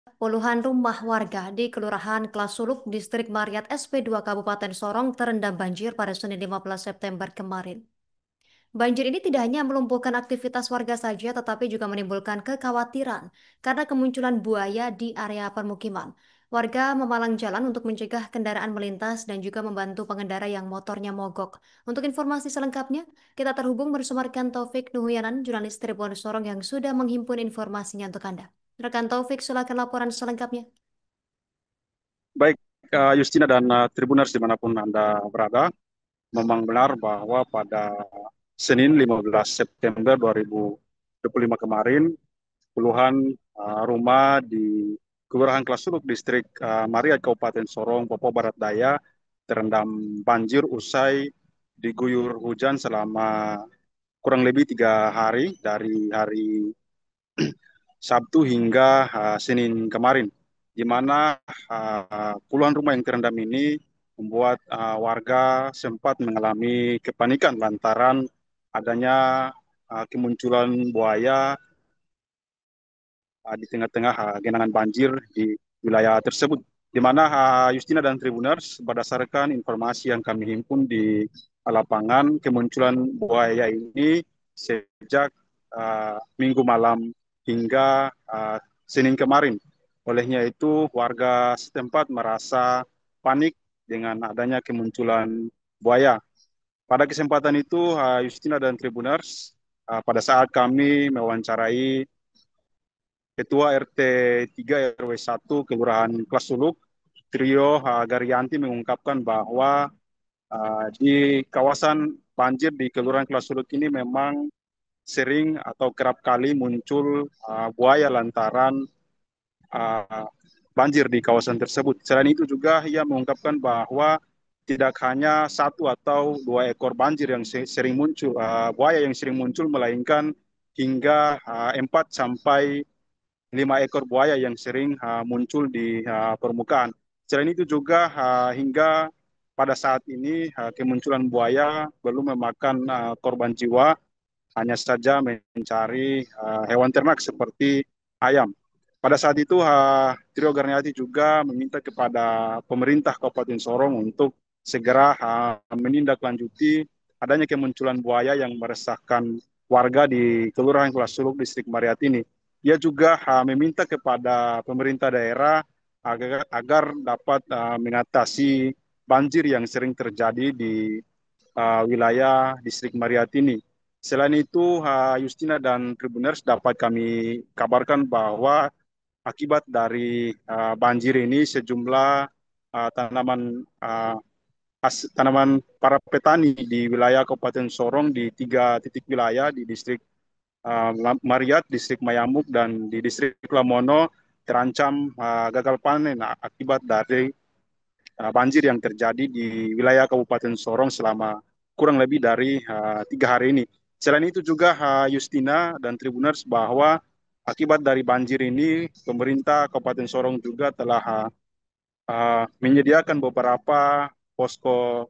Puluhan rumah warga di Kelurahan Klasuluk, Distrik Mariat SP2 Kabupaten Sorong terendam banjir pada Senin 15 September kemarin. Banjir ini tidak hanya melumpuhkan aktivitas warga saja, tetapi juga menimbulkan kekhawatiran karena kemunculan buaya di area permukiman. Warga memalang jalan untuk mencegah kendaraan melintas dan juga membantu pengendara yang motornya mogok. Untuk informasi selengkapnya, kita terhubung bersama rekan Taufik Nuhuyanan, jurnalis Tribun Sorong yang sudah menghimpun informasinya untuk Anda. Rekan Taufik, silakan laporan selengkapnya. Baik, Justina dan Tribuners dimanapun Anda berada, memang benar bahwa pada Senin 15 September 2025 kemarin, puluhan rumah di Kelurahan Klasuluk, Distrik Mariat, Kabupaten Sorong, Papua Barat Daya, terendam banjir usai diguyur hujan selama kurang lebih 3 hari, dari hari Sabtu hingga Senin kemarin, di mana puluhan rumah yang terendam ini membuat warga sempat mengalami kepanikan lantaran adanya kemunculan buaya di tengah-tengah genangan banjir di wilayah tersebut. Di mana Justina dan Tribuners, berdasarkan informasi yang kami himpun di lapangan, kemunculan buaya ini sejak Minggu malam hingga Senin kemarin. Olehnya itu, warga setempat merasa panik dengan adanya kemunculan buaya. Pada kesempatan itu, Justina dan Tribuners, pada saat kami mewawancarai Ketua RT 3 RW 1 Kelurahan Klasuluk, Trio Garyanti, mengungkapkan bahwa di kawasan banjir di Kelurahan Klasuluk ini memang sering atau kerap kali muncul buaya lantaran uh, banjir di kawasan tersebut. Selain itu juga ia mengungkapkan bahwa tidak hanya satu atau dua ekor banjir yang sering muncul, buaya yang sering muncul, melainkan hingga 4 sampai 5 ekor buaya yang sering muncul di permukaan. Selain itu juga hingga pada saat ini kemunculan buaya belum memakan korban jiwa, hanya saja mencari hewan ternak seperti ayam. Pada saat itu, Trio Garniati juga meminta kepada pemerintah Kabupaten Sorong untuk segera menindaklanjuti adanya kemunculan buaya yang meresahkan warga di Kelurahan Klasuluk, Distrik Mariat ini. Ia juga meminta kepada pemerintah daerah agar dapat mengatasi banjir yang sering terjadi di wilayah Distrik Mariat ini. Selain itu, Justina dan Tribuners, dapat kami kabarkan bahwa akibat dari banjir ini sejumlah tanaman para petani di wilayah Kabupaten Sorong di 3 titik wilayah di Distrik Mariat, Distrik Mayamuk, dan di Distrik Lamono terancam gagal panen akibat dari banjir yang terjadi di wilayah Kabupaten Sorong selama kurang lebih dari 3 hari ini. Selain itu juga Justina dan Tribuners, bahwa akibat dari banjir ini pemerintah Kabupaten Sorong juga telah menyediakan beberapa posko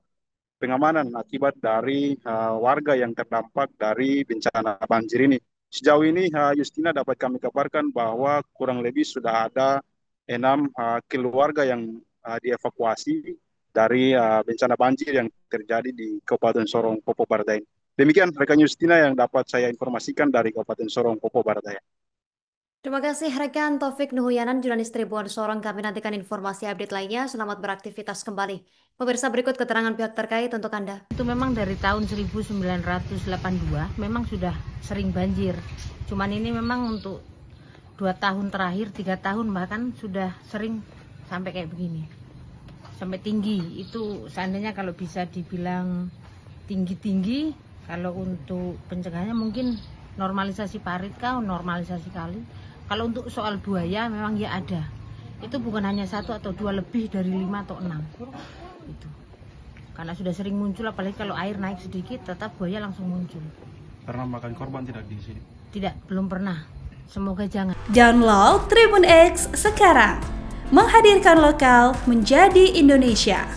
pengamanan akibat dari warga yang terdampak dari bencana banjir ini. Sejauh ini, Justina, dapat kami kabarkan bahwa kurang lebih sudah ada 6 keluarga yang dievakuasi dari bencana banjir yang terjadi di Kabupaten Sorong, Papua Barat Daya. Demikian rekan Justina yang dapat saya informasikan dari Kabupaten Sorong, Papua Barat Daya. Terima kasih rekan Taufik Nuhuyanan, jurnalis Tribun Sorong. Kami nantikan informasi update lainnya. Selamat beraktivitas kembali. Pemirsa, berikut keterangan pihak terkait untuk Anda. Itu memang dari tahun 1982 memang sudah sering banjir. Cuman ini memang untuk 2 tahun terakhir, 3 tahun bahkan sudah sering sampai kayak begini. Sampai tinggi. Itu seandainya kalau bisa dibilang tinggi-tinggi, kalau untuk pencegahannya mungkin normalisasi parit normalisasi kali. Kalau untuk soal buaya memang ya ada. Itu bukan hanya 1 atau 2, lebih dari 5 atau 6. Itu. Karena sudah sering muncul, apalagi kalau air naik sedikit tetap buaya langsung muncul. Pernah makan korban tidak di sini? Tidak, belum pernah. Semoga jangan. Download Tribun X sekarang. Menghadirkan lokal menjadi Indonesia.